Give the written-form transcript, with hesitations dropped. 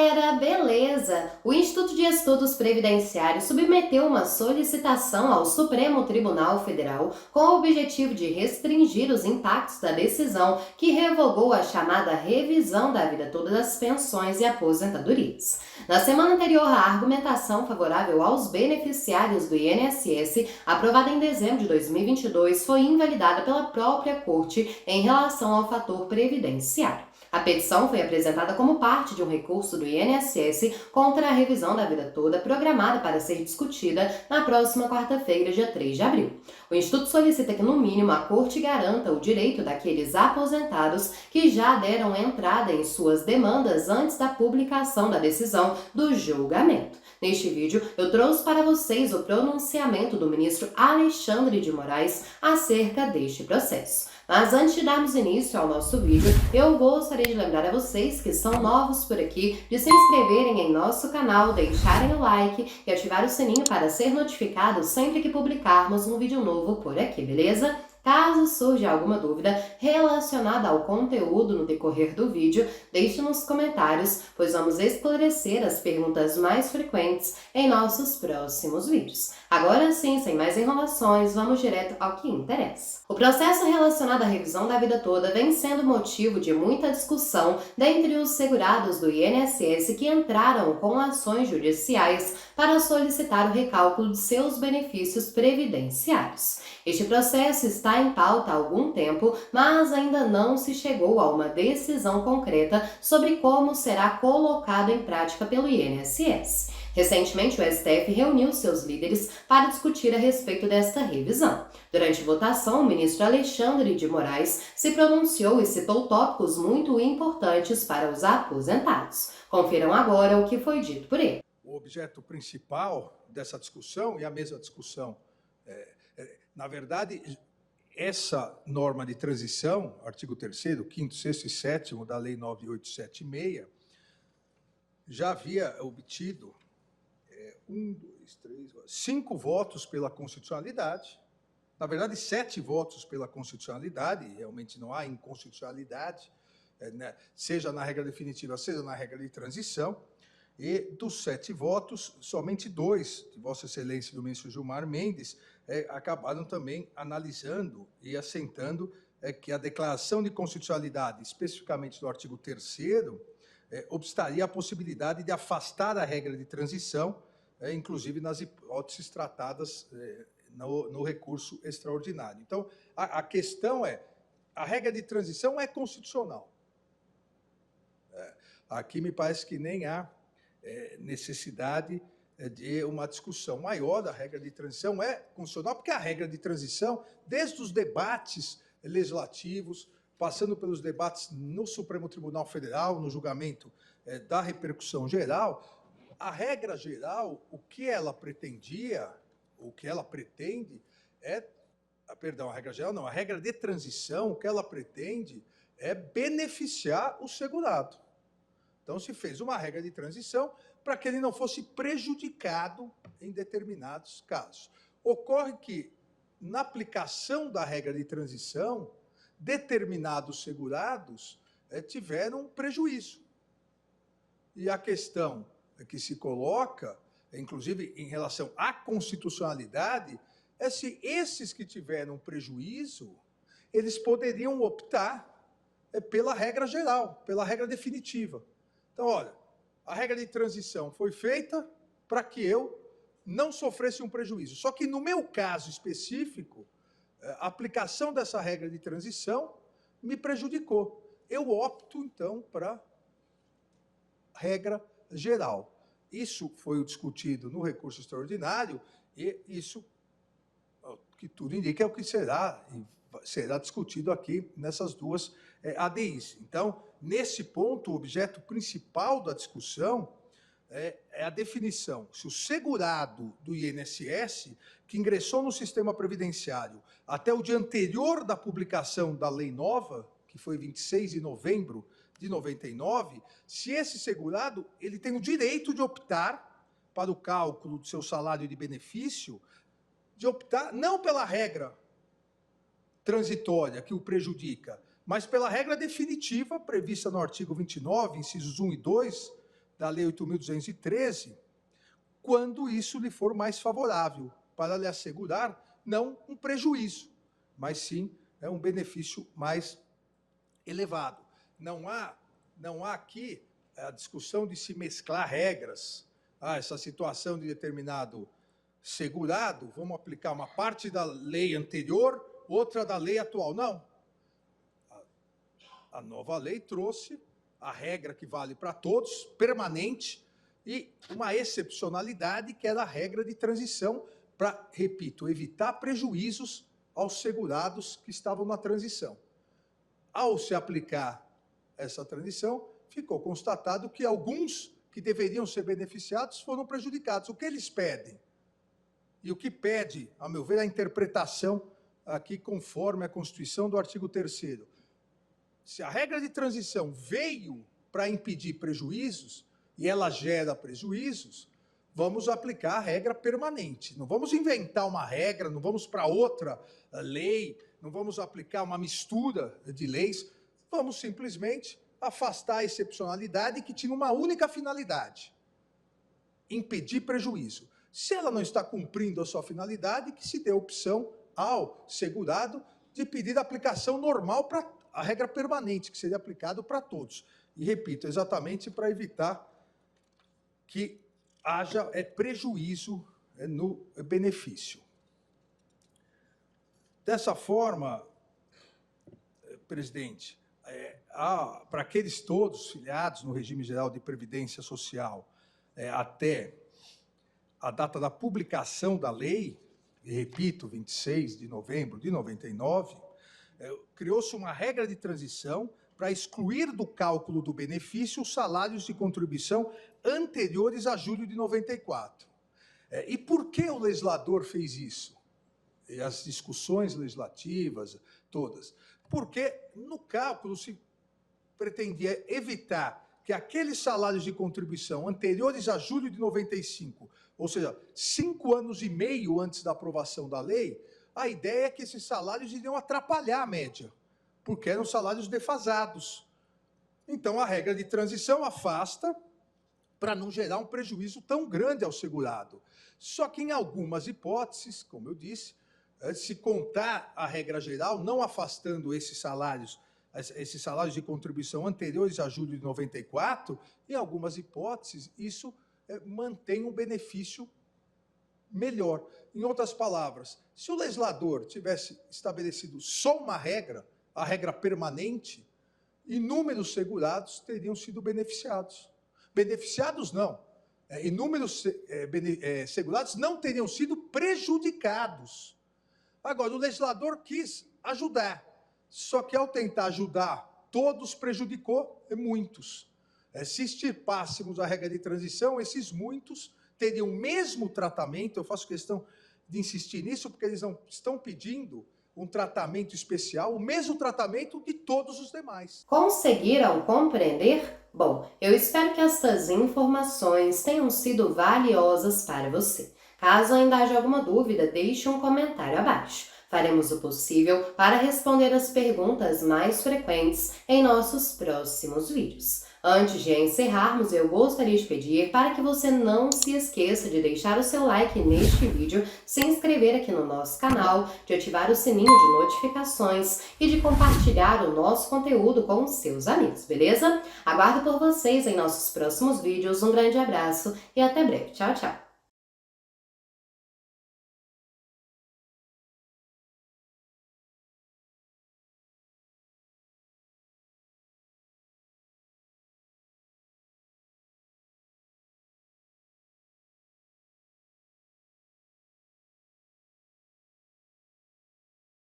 galera, beleza? O Instituto de Estudos Previdenciários submeteu uma solicitação ao Supremo Tribunal Federal com o objetivo de restringir os impactos da decisão que revogou a chamada revisão da vida toda das pensões e aposentadorias. Na semana anterior, a argumentação favorável aos beneficiários do INSS, aprovada em dezembro de 2022, foi invalidada pela própria Corte em relação ao fator previdenciário. A petição foi apresentada como parte de um recurso do INSS contra a revisão da vida toda, programada para ser discutida na próxima quarta-feira, dia 3 de abril. O Instituto solicita que, no mínimo, a Corte garanta o direito daqueles aposentados que já deram entrada em suas demandas antes da publicação da decisão do julgamento. Neste vídeo, eu trouxe para vocês o pronunciamento do ministro Alexandre de Moraes acerca deste processo. Mas antes de darmos início ao nosso vídeo, eu gostaria de lembrar a vocês que são novos por aqui de se inscreverem em nosso canal, deixarem o like e ativar o sininho para ser notificado sempre que publicarmos um vídeo novo por aqui, beleza? Caso surja alguma dúvida relacionada ao conteúdo no decorrer do vídeo, deixe nos comentários, pois vamos esclarecer as perguntas mais frequentes em nossos próximos vídeos. Agora sim, sem mais enrolações, vamos direto ao que interessa. O processo relacionado à revisão da vida toda vem sendo motivo de muita discussão dentre os segurados do INSS que entraram com ações judiciais para solicitar o recálculo de seus benefícios previdenciários. Este processo está em pauta há algum tempo, mas ainda não se chegou a uma decisão concreta sobre como será colocado em prática pelo INSS. Recentemente, o STF reuniu seus líderes para discutir a respeito desta revisão. Durante votação, o ministro Alexandre de Moraes se pronunciou e citou tópicos muito importantes para os aposentados. Confiram agora o que foi dito por ele. O objeto principal dessa discussão, e a mesma discussão, na verdade, essa norma de transição, artigo 3º, 5º, 6º e 7º da Lei 9876, já havia obtido 5 votos pela constitucionalidade, na verdade, 7 votos pela constitucionalidade, e realmente não há inconstitucionalidade, seja na regra definitiva, seja na regra de transição, e dos 7 votos, somente 2, de Vossa Excelência e do ministro Gilmar Mendes, acabaram também analisando e assentando que a declaração de constitucionalidade, especificamente do artigo 3º, obstaria a possibilidade de afastar a regra de transição, inclusive nas hipóteses tratadas no recurso extraordinário. Então, a questão é, a regra de transição é constitucional. Aqui me parece que nem há necessidade de uma discussão maior da regra de transição, é constitucional, porque a regra de transição, desde os debates legislativos, passando pelos debates no Supremo Tribunal Federal, no julgamento da repercussão geral, a regra geral, o que ela pretendia, o que ela pretende a regra geral não, a regra de transição, o que ela pretende é beneficiar o segurado. Então, se fez uma regra de transição para que ele não fosse prejudicado em determinados casos. Ocorre que, na aplicação da regra de transição, determinados segurados tiveram prejuízo. E a questão que se coloca, inclusive em relação à constitucionalidade, é se esses que tiveram prejuízo, eles poderiam optar pela regra geral, pela regra definitiva. Então, olha, a regra de transição foi feita para que eu não sofresse um prejuízo. Só que, no meu caso específico, a aplicação dessa regra de transição me prejudicou. Eu opto, então, para regra geral. Isso foi discutido no recurso extraordinário e isso, que tudo indica, é o que será discutido aqui nessas duas ADIs. Então, nesse ponto, o objeto principal da discussão é a definição se o segurado do INSS, que ingressou no sistema previdenciário até o dia anterior da publicação da lei nova, que foi 26 de novembro de 99, se esse segurado ele tem o direito de optar para o cálculo do seu salário de benefício, de optar não pela regra transitória que o prejudica, mas pela regra definitiva prevista no artigo 29, incisos 1 e 2, da Lei 8.213, quando isso lhe for mais favorável, para lhe assegurar não um prejuízo, mas sim um benefício mais elevado. Não há aqui a discussão de se mesclar regras. Essa situação de determinado segurado, vamos aplicar uma parte da lei anterior, outra da lei atual. Não. A nova lei trouxe a regra que vale para todos, permanente, e uma excepcionalidade que era a regra de transição para, repito, evitar prejuízos aos segurados que estavam na transição. Ao se aplicar essa transição, ficou constatado que alguns que deveriam ser beneficiados foram prejudicados. O que eles pedem? E o que pede, a meu ver, a interpretação aqui conforme a Constituição do artigo 3º. Se a regra de transição veio para impedir prejuízos, e ela gera prejuízos, vamos aplicar a regra permanente. Não vamos inventar uma regra, não vamos para outra lei, não vamos aplicar uma mistura de leis, vamos simplesmente afastar a excepcionalidade que tinha uma única finalidade: impedir prejuízo. Se ela não está cumprindo a sua finalidade, que se dê opção ao segurado de pedir a aplicação normal para a regra permanente, que seria aplicado para todos. E, repito, exatamente para evitar que haja prejuízo no benefício. Dessa forma, presidente, para aqueles todos filiados no regime geral de previdência social até a data da publicação da lei, e repito, 26 de novembro de 99, criou-se uma regra de transição para excluir do cálculo do benefício os salários de contribuição anteriores a julho de 94. E por que o legislador fez isso? E as discussões legislativas todas? Porque no cálculo se pretendia evitar que aqueles salários de contribuição anteriores a julho de 95, ou seja, 5 anos e meio antes da aprovação da lei, a ideia é que esses salários iriam atrapalhar a média, porque eram salários defasados. Então, a regra de transição afasta para não gerar um prejuízo tão grande ao segurado. Só que, em algumas hipóteses, como eu disse, se contar a regra geral, não afastando esses salários de contribuição anteriores a julho de 94, em algumas hipóteses, isso mantém um benefício melhor. Em outras palavras, se o legislador tivesse estabelecido só uma regra, a regra permanente, inúmeros segurados teriam sido beneficiados. Beneficiados não. Inúmeros segurados não teriam sido prejudicados. Agora, o legislador quis ajudar, só que ao tentar ajudar, todos prejudicou muitos. Se extirpássemos a regra de transição, esses muitos teriam o mesmo tratamento. Eu faço questão de insistir nisso, porque eles não estão pedindo um tratamento especial, o mesmo tratamento de todos os demais. Conseguiram compreender? Bom, eu espero que estas informações tenham sido valiosas para você. Caso ainda haja alguma dúvida, deixe um comentário abaixo. Faremos o possível para responder as perguntas mais frequentes em nossos próximos vídeos. Antes de encerrarmos, eu gostaria de pedir para que você não se esqueça de deixar o seu like neste vídeo, se inscrever aqui no nosso canal, de ativar o sininho de notificações e de compartilhar o nosso conteúdo com os seus amigos, beleza? Aguardo por vocês em nossos próximos vídeos. Um grande abraço e até breve. Tchau, tchau!